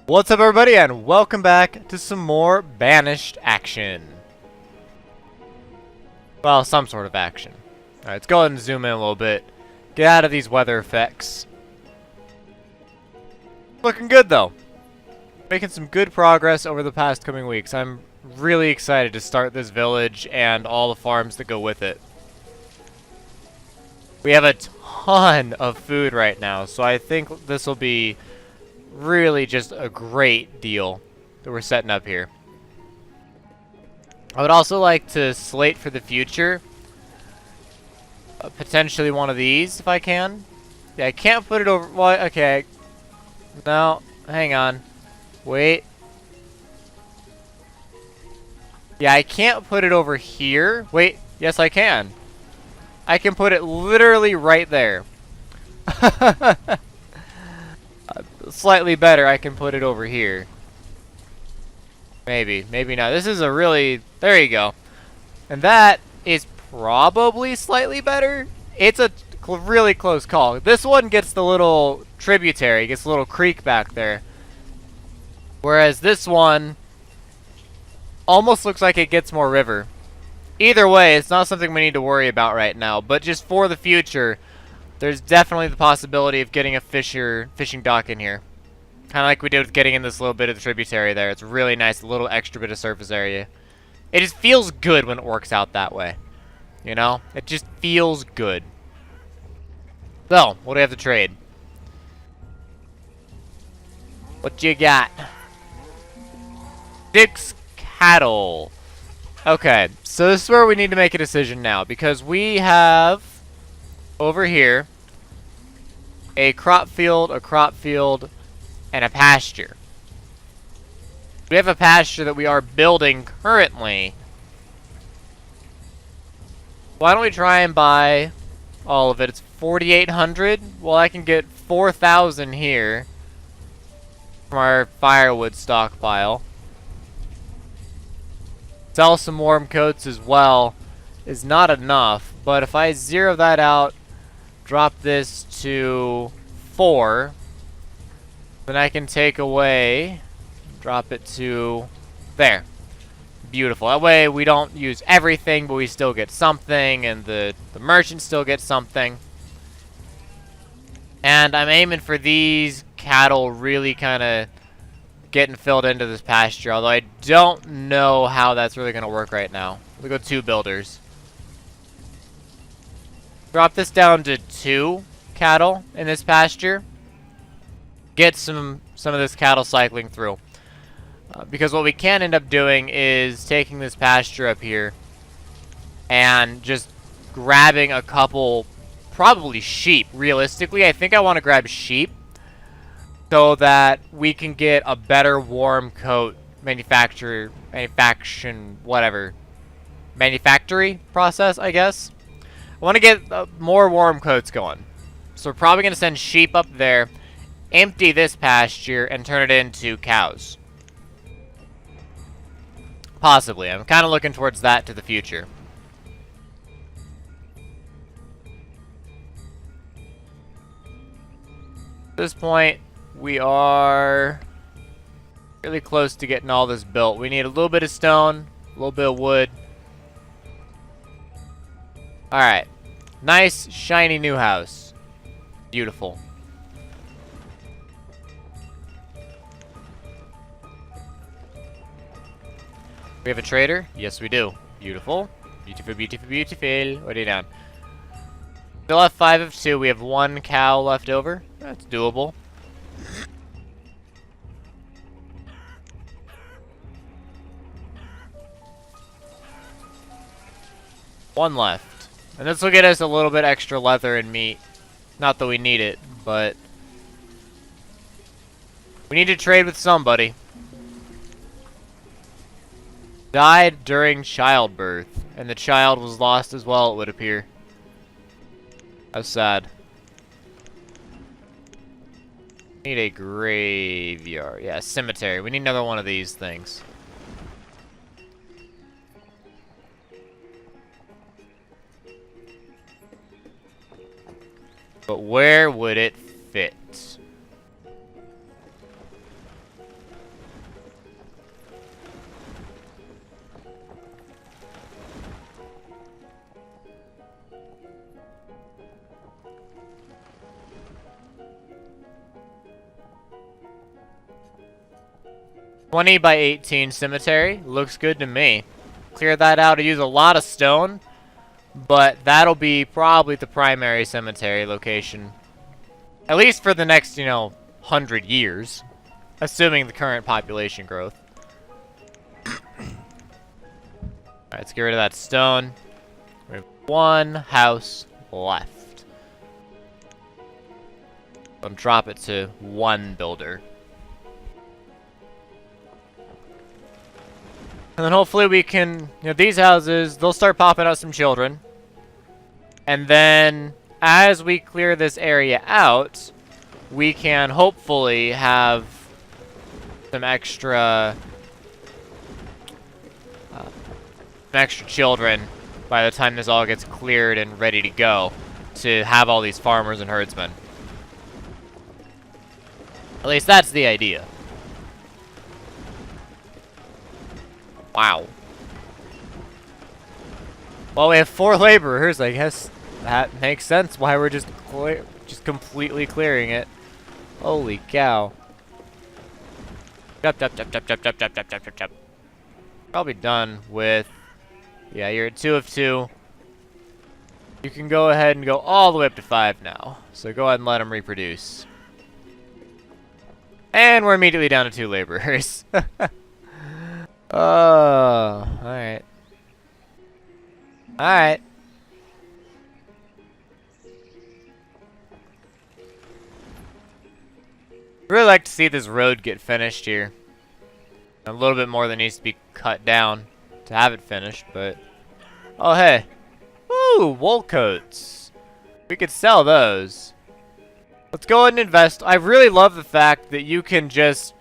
What's up, everybody, and welcome back to some more Banished action. Well, some sort of action. Alright, let's go ahead and zoom in a little bit. Get out of these weather effects. Looking good, though. Making some good progress over the past coming weeks. I'm really excited to start this village and all the farms that go with it. We have a ton of food right now, so I think this will be really just a great deal that we're setting up here. I would also like to slate for the future potentially one of these if I can. Yeah, I can't put it over. Well, okay. No, hang on. Wait. Yeah, I can't put it over here. Wait, yes I can. I can put it literally right there. Slightly better, I can put it over here. Maybe not. This is a really... There you go. And that is probably slightly better. It's a really close call. This one gets the little tributary, gets a little creek back there. Whereas this one almost looks like it gets more river. Either way, it's not something we need to worry about right now. But just for the future, there's definitely the possibility of getting a fishing dock in here. Kind of like we did with getting in this little bit of the tributary there. It's really nice, a little extra bit of surface area. It just feels good when it works out that way. You know? It just feels good. So, what do we have to trade? What you got? 6 cattle. Okay, so this is where we need to make a decision now, because we have over here a crop field, and a pasture. We have a pasture that we are building currently. Why don't we try and buy all of it? It's 4,800. Well, I can get 4,000 here from our firewood stockpile. Sell some warm coats as well is not enough, but if I zero that out, drop this to 4, then I can take away, drop it to there. Beautiful. That way we don't use everything, but we still get something, and the merchant still gets something. And I'm aiming for these cattle really kind of getting filled into this pasture, although I don't know how that's really going to work right now. We'll go 2 builders. Drop this down to 2 cattle in this pasture. Get some of this cattle cycling through. Because what we can end up doing is taking this pasture up here and just grabbing a couple, probably sheep. Realistically, I think I want to grab sheep so that we can get a better warm coat manufacturing process, I guess. I want to get more warm coats going. So we're probably going to send sheep up there, empty this pasture, and turn it into cows. Possibly. I'm kind of looking towards that to the future. At this point, we are really close to getting all this built. We need a little bit of stone, a little bit of wood. Alright. Nice, shiny new house. Beautiful. We have a trader? Yes, we do. Beautiful. Beautiful, beautiful, beautiful. What are you down? Still have 5 of 2. We have 1 cow left over. That's doable. One left. And this will get us a little bit extra leather and meat. Not that we need it, but we need to trade with somebody. Died during childbirth, and the child was lost as well, it would appear. How sad. Need a graveyard. Yeah, cemetery. We need another one of these things. But where would it fit? 20 by 18 cemetery. Looks good to me. Clear that out. I use a lot of stone, but that'll be probably the primary cemetery location. At least for the next, 100 years. Assuming the current population growth. Alright, let's get rid of that stone. We have one house left. Drop it to one builder. And then hopefully we can, these houses, they'll start popping out some children. And then, as we clear this area out, we can hopefully have some extra children by the time this all gets cleared and ready to go, to have all these farmers and herdsmen. At least that's the idea. Wow. Well, we have 4 laborers. I guess that makes sense why we're just completely clearing it. Holy cow. Jump. Probably done with... Yeah, you're at 2 of 2. You can go ahead and go all the way up to 5 now. So go ahead and let them reproduce. And we're immediately down to 2 laborers. Oh, alright. Alright. Really like to see this road get finished here. A little bit more that needs to be cut down to have it finished, but... Oh, hey. Ooh, wool coats. We could sell those. Let's go ahead and invest. I really love the fact that you can just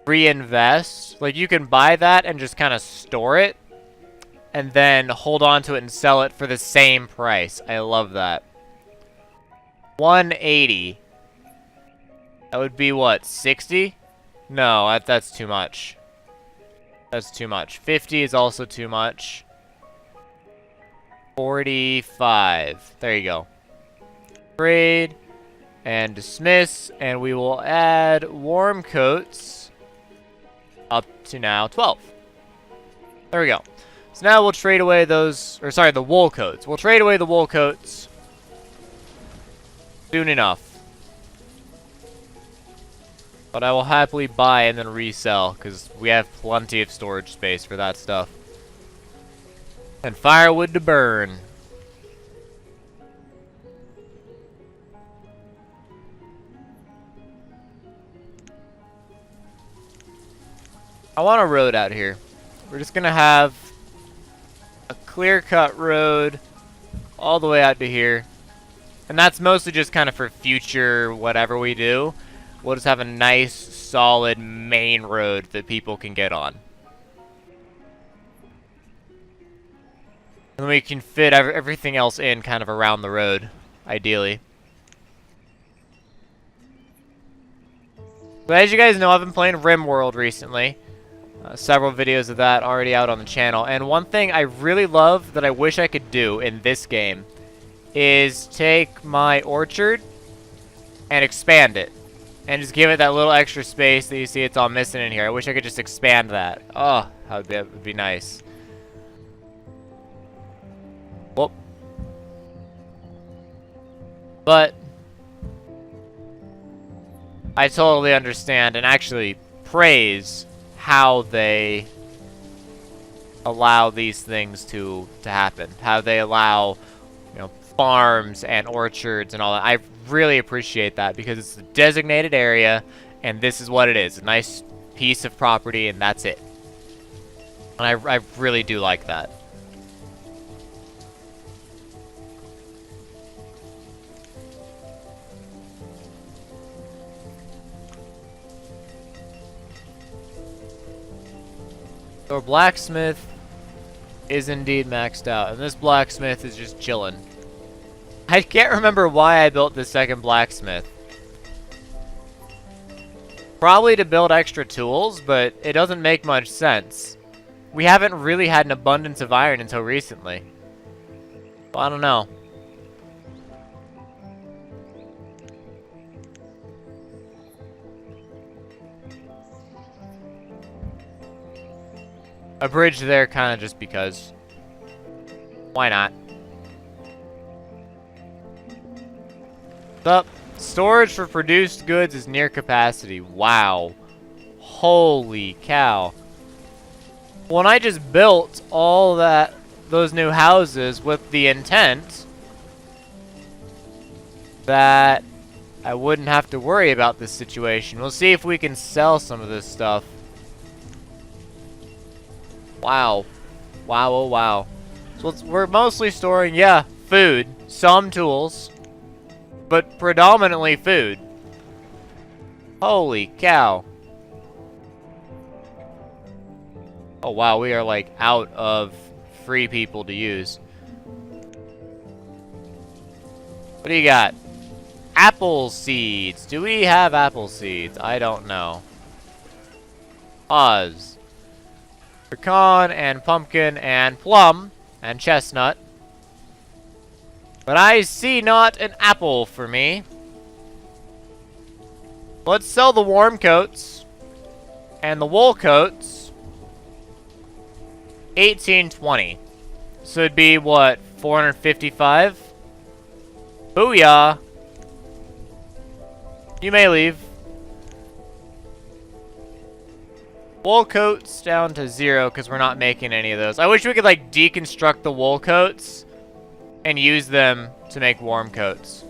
reinvest. Like, you can buy that and just kind of store it, and then hold on to it and sell it for the same price. I love that. 180. That would be what, 60? No, that's too much. That's too much. 50 is also too much. 45. There you go. Trade and dismiss, and we will add warm coats up to now 12. There we go. So now we'll trade away those, or sorry, the wool coats. We'll trade away the wool coats soon enough. But I will happily buy and then resell, because we have plenty of storage space for that stuff. And firewood to burn. I want a road out here. We're just going to have a clear-cut road all the way out to here. And that's mostly just kind of for future whatever we do. We'll just have a nice, solid main road that people can get on. And then we can fit everything else in kind of around the road, ideally. But as you guys know, I've been playing RimWorld recently. Several videos of that already out on the channel. And one thing I really love that I wish I could do in this game is take my orchard and expand it. And just give it that little extra space that you see it's all missing in here. I wish I could just expand that. Oh, that would be nice. Whoop. But I totally understand and actually praise how they allow these things to happen. How they allow, farms and orchards and all that. I really appreciate that because it's a designated area and this is what it is. A nice piece of property and that's it. And I really do like that. So our blacksmith is indeed maxed out, and this blacksmith is just chilling. I can't remember why I built this second blacksmith. Probably to build extra tools, but it doesn't make much sense. We haven't really had an abundance of iron until recently. Well, I don't know. A bridge there kind of just because. Why not? Up. Storage for produced goods is near capacity. Wow. Holy cow. When I just built all those new houses with the intent that I wouldn't have to worry about this situation. We'll see if we can sell some of this stuff. Wow. Wow, oh wow. So we're mostly storing, yeah, food, some tools, but predominantly food. Holy cow. Oh wow, we are like out of free people to use. What do you got? Apple seeds. Do we have apple seeds? I don't know. Oz. Pecan and pumpkin and plum and chestnut. But I see not an apple for me. Let's sell the warm coats and the wool coats. 1820. So it'd be what? 455? Booyah! You may leave. Wool coats down to 0 because we're not making any of those. I wish we could like deconstruct the wool coats and use them to make warm coats.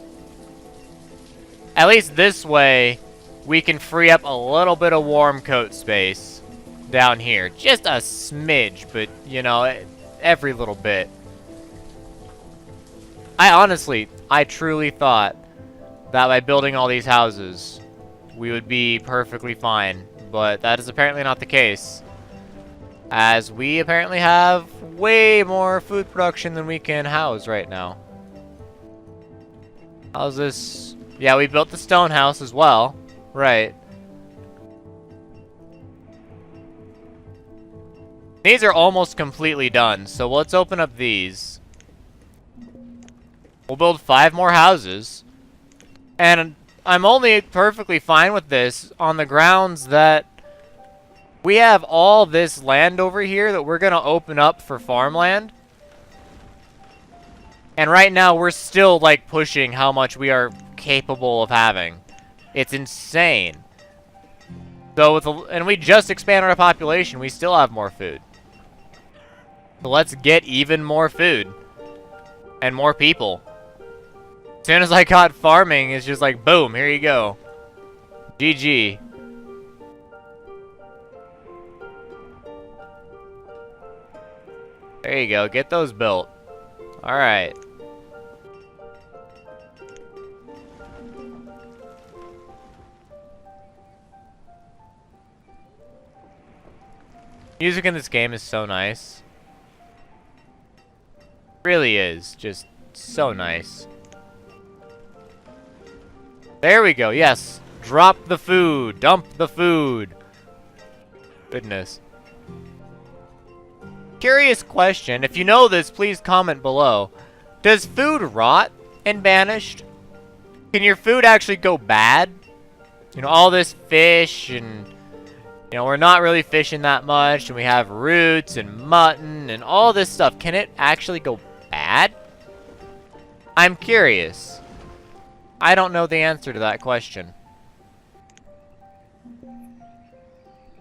At least this way we can free up a little bit of warm coat space down here. Just a smidge, but you know, every little bit. I truly thought that by building all these houses, we would be perfectly fine. But that is apparently not the case. As we apparently have way more food production than we can house right now. How's this? Yeah, we built the stone house as well. Right. These are almost completely done, so let's open up these. We'll build 5 more houses. And I'm only perfectly fine with this on the grounds that we have all this land over here that we're going to open up for farmland. And right now we're still like pushing how much we are capable of having. It's insane. So and we just expanded our population, we still have more food. So let's get even more food and more people. As soon as I got farming, it's just like, boom, here you go. GG. There you go, get those built. Alright. Music in this game is so nice. Really is, just so nice. There we go, yes. Drop the food. Dump the food. Goodness. Curious question. If you know this, please comment below. Does food rot in Banished? Can your food actually go bad? You know, all this fish and... You know, we're not really fishing that much. And we have roots and mutton and all this stuff. Can it actually go bad? I'm curious. I don't know the answer to that question.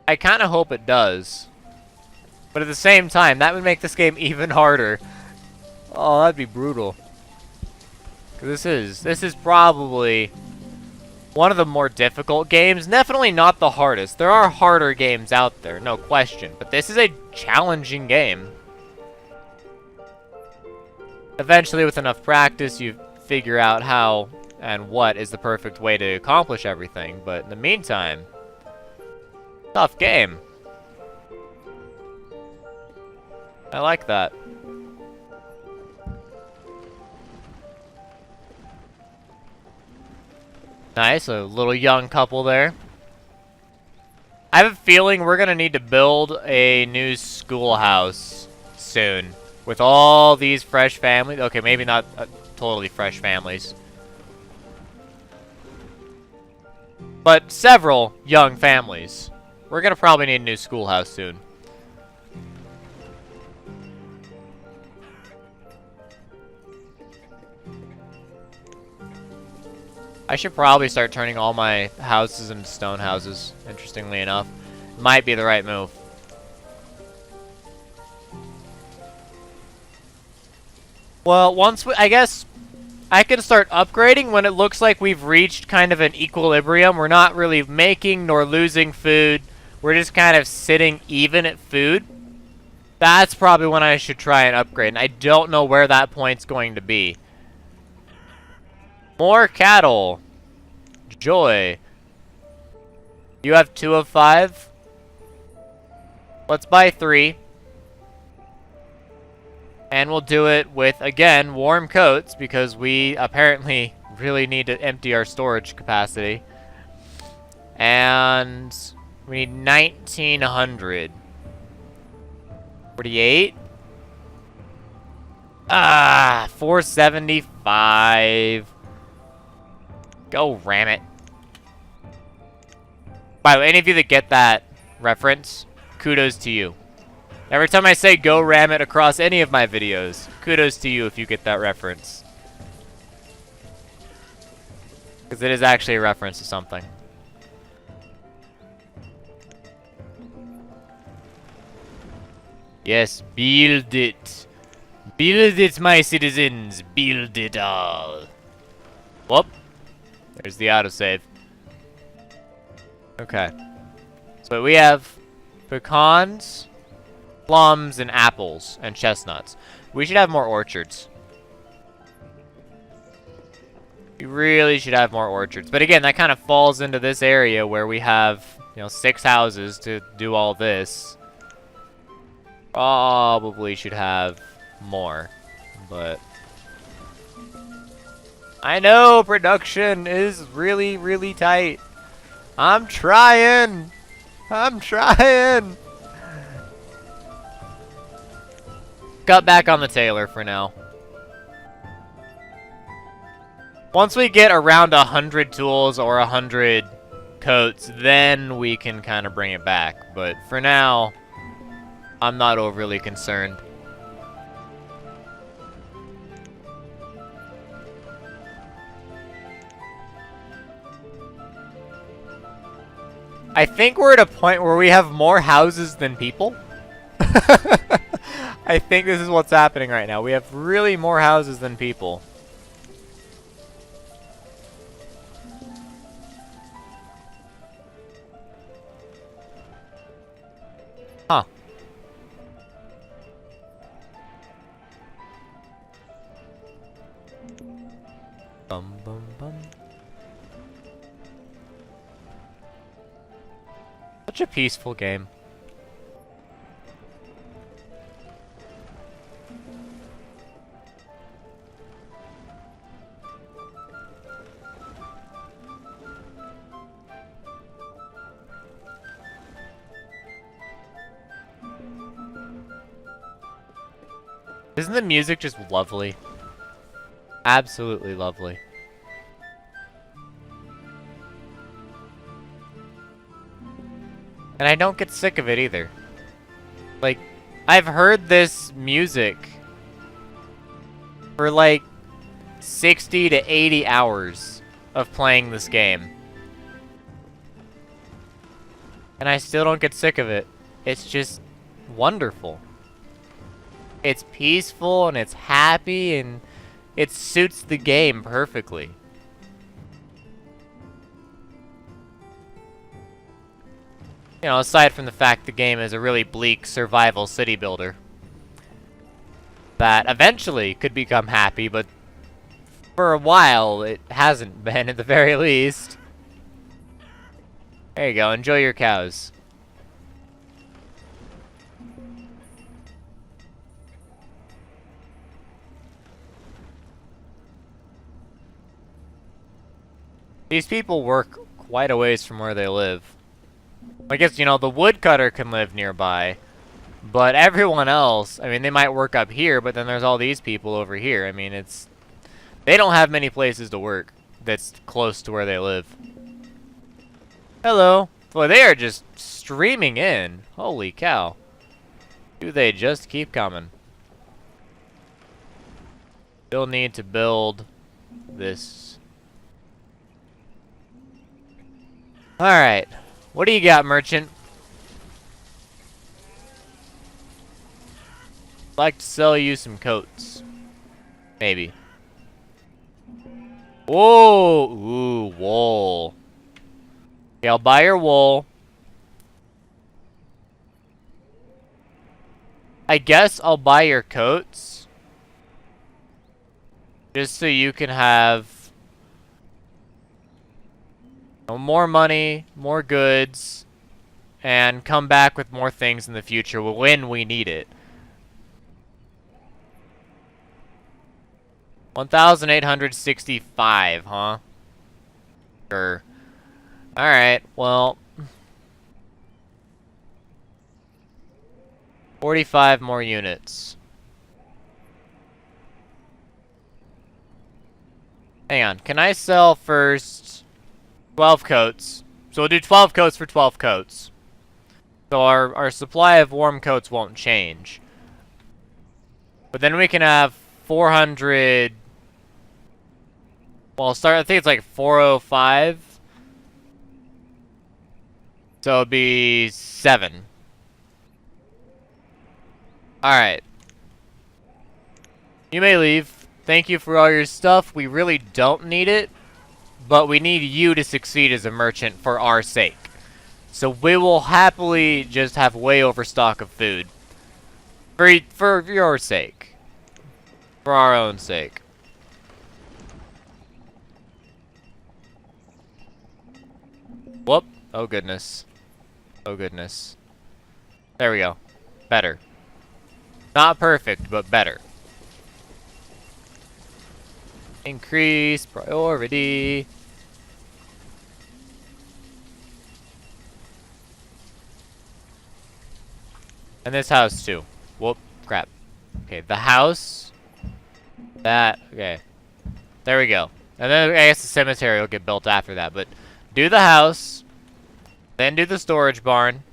I kind of hope it does. But at the same time, that would make this game even harder. Oh, that'd be brutal. 'Cause this is probably one of the more difficult games. Definitely not the hardest. There are harder games out there, no question. But this is a challenging game. Eventually, with enough practice, you figure out how and what is the perfect way to accomplish everything. But in the meantime, tough game. I like that. Nice, a little young couple there. I have a feeling we're gonna need to build a new schoolhouse soon. With all these fresh families. Okay, maybe not totally fresh families. But several young families. We're gonna probably need a new schoolhouse soon. I should probably start turning all my houses into stone houses, interestingly enough. Might be the right move. Well, I guess I can start upgrading when it looks like we've reached kind of an equilibrium. We're not really making nor losing food. We're just kind of sitting even at food. That's probably when I should try and upgrade, and I don't know where that point's going to be. More cattle. Joy. You have 2 of 5. Let's buy 3. And we'll do it with, again, warm coats, because we apparently really need to empty our storage capacity. And we need 1,900. 48. 475. Go ram it. By the way, any of you that get that reference, kudos to you. Every time I say go ram it across any of my videos, kudos to you if you get that reference. Because it is actually a reference to something. Yes, build it. Build it, my citizens. Build it all. Whoop. There's the autosave. Okay. So we have pecans, plums, and apples, and chestnuts. We should have more orchards. We really should have more orchards. But again, that kind of falls into this area where we have, 6 houses to do all this. Probably should have more, but I know production is really, really tight. I'm trying. Cut back on the tailor for now. Once we get around 100 tools or 100 coats, then we can kind of bring it back. But for now, I'm not overly concerned. I think we're at a point where we have more houses than people. I think this is what's happening right now. We have really more houses than people. Huh. Bum, bum, bum. Such a peaceful game. Isn't the music just lovely? Absolutely lovely. And I don't get sick of it either. Like, I've heard this music for like 60 to 80 hours of playing this game. And I still don't get sick of it. It's just wonderful. It's peaceful and it's happy and it suits the game perfectly. Aside from the fact the game is a really bleak survival city builder that eventually could become happy, but for a while it hasn't been at the very least. There you go, enjoy your cows. These people work quite a ways from where they live. I guess, the woodcutter can live nearby, but everyone else, I mean, they might work up here, but then there's all these people over here. I mean, they don't have many places to work that's close to where they live. Hello. Boy, they are just streaming in. Holy cow. Do they just keep coming? Still need to build this Alright. What do you got, merchant? I'd like to sell you some coats. Maybe. Whoa! Ooh, wool. Okay, I'll buy your wool. I guess I'll buy your coats. Just so you can have more money, more goods, and come back with more things in the future when we need it. 1,865, huh? Sure. Alright, well. 45 more units. Hang on, can I sell first 12 coats? So we'll do 12 coats for 12 coats. So our supply of warm coats won't change. But then we can have 400... Well, I think it's like 405. So it'll be 7. Alright. You may leave. Thank you for all your stuff. We really don't need it. But we need you to succeed as a merchant for our sake. So we will happily just have way overstock of food. For your sake. For our own sake. Whoop. Oh goodness. Oh goodness. There we go. Better. Not perfect, but better. Increase priority. And this house too. Whoop. Crap. Okay, the house. That. Okay. There we go. And then I guess the cemetery will get built after that. But do the house. Then do the storage barn.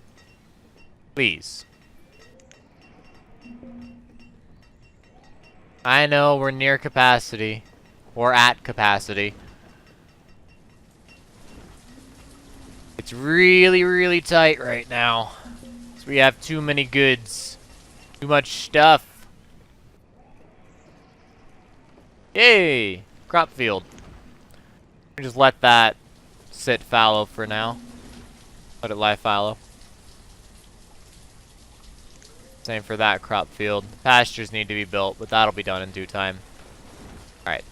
Please. I know we're near capacity. Or at capacity. It's really, really tight right now. So we have too many goods. Too much stuff. Yay! Crop field. Just let that sit fallow for now. Let it lie fallow. Same for that crop field. Pastures need to be built, but that'll be done in due time. Alright.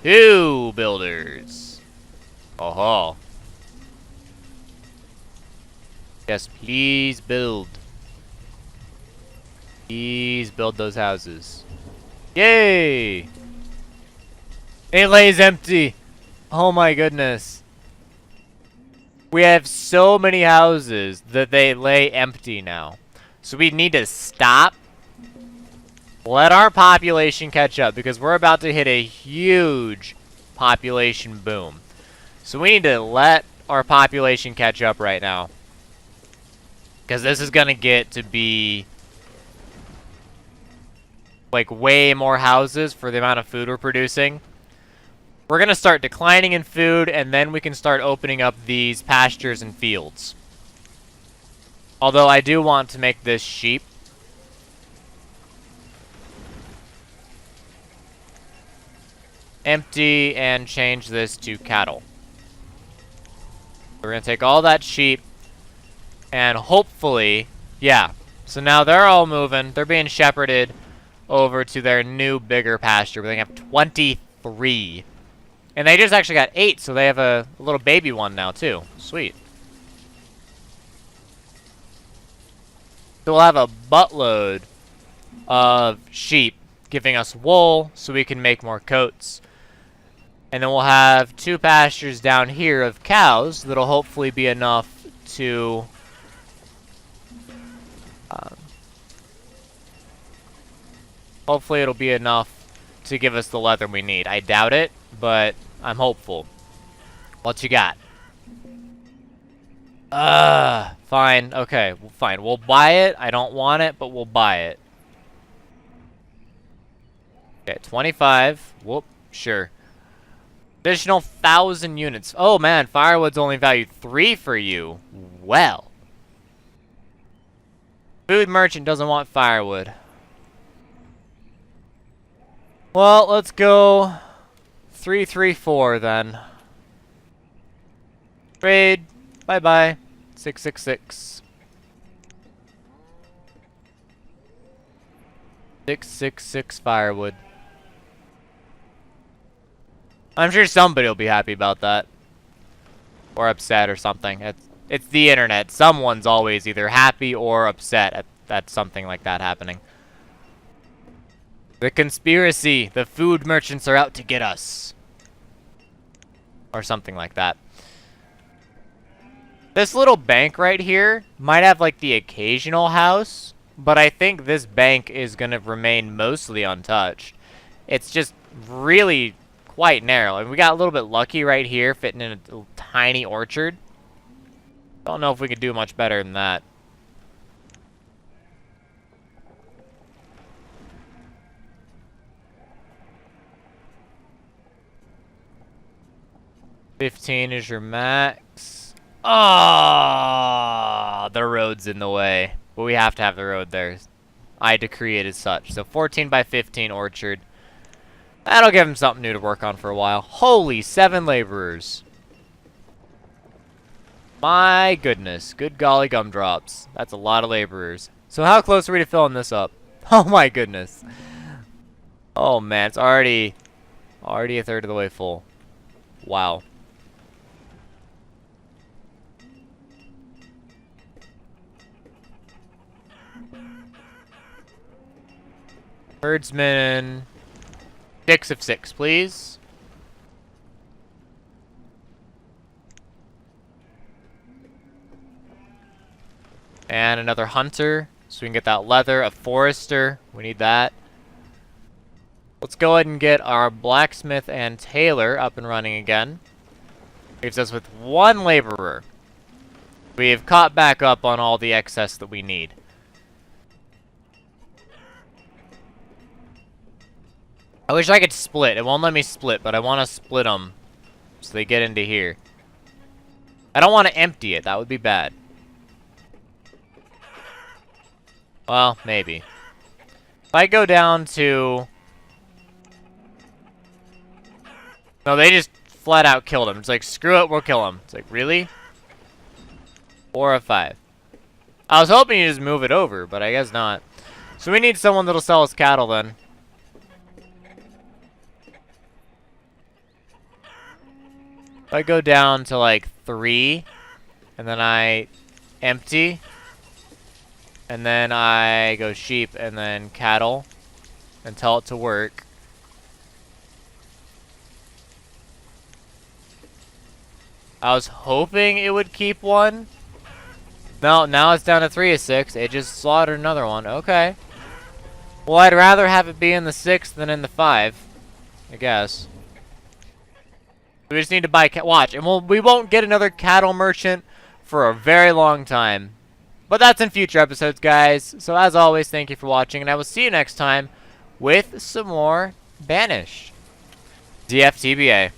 2 builders. Oh-ho. Yes, please build. Please build those houses. Yay! It lays empty. Oh my goodness. We have so many houses that they lay empty now. So we need to stop. Let our population catch up because we're about to hit a huge population boom. So we need to let our population catch up right now. Because this is going to get to be like way more houses for the amount of food we're producing. We're going to start declining in food and then we can start opening up these pastures and fields. Although I do want to make this sheep. Empty and change this to cattle. We're going to take all that sheep and hopefully, yeah. So now they're all moving. They're being shepherded over to their new bigger pasture where they have 23. And they just actually got 8, so they have a little baby one now too. Sweet. So we'll have a buttload of sheep giving us wool so we can make more coats. And then we'll have 2 pastures down here of cows that'll hopefully be enough to hopefully it'll be enough to give us the leather we need. I doubt it, but I'm hopeful. What you got? Fine. Okay, well, fine. We'll buy it. I don't want it, but we'll buy it. Okay, 25. Whoop, sure. Additional 1,000 units. Oh man, firewood's only valued 3 for you. Well. Food merchant doesn't want firewood. Well, let's go 334 then. Trade. Bye-bye. 666. 666 firewood. I'm sure somebody will be happy about that. Or upset or something. It's the internet. Someone's always either happy or upset at something like that happening. The conspiracy. The food merchants are out to get us. Or something like that. This little bank right here might have like the occasional house, but I think this bank is going to remain mostly untouched. It's just really quite narrow. And we got a little bit lucky right here, fitting in a tiny orchard. Don't know if we could do much better than that. $15 is your max. Ah, the road's in the way. But we have to have the road there. I decree it as such. So 14 by 15 orchard. That'll give him something new to work on for a while. Holy, 7 laborers. My goodness. Good golly gumdrops. That's a lot of laborers. So how close are we to filling this up? Oh my goodness. Oh man, it's already a third of the way full. Wow. Herdsman. 6 of 6, please. And another hunter, so we can get that leather. A forester, we need that. Let's go ahead and get our blacksmith and tailor up and running again. Leaves us with 1 laborer. We've caught back up on all the excess that we need. I wish I could split. It won't let me split, but I want to split them so they get into here. I don't want to empty it. That would be bad. Well, maybe. If I go down to... No, they just flat out killed him. It's like, screw it, we'll kill him. It's like, really? 4 of 5. I was hoping you just move it over, but I guess not. So we need someone that'll sell us cattle then. If I go down to like 3, and then I empty, and then I go sheep, and then cattle, and tell it to work. I was hoping it would keep 1. No, now it's down to 3 of 6. It just slaughtered another one. Okay. Well, I'd rather have it be in the 6 than in the 5, I guess. We just need to buy watch, and we won't get another cattle merchant for a very long time. But that's in future episodes, guys. So as always, thank you for watching, and I will see you next time with some more Banished. DFTBA.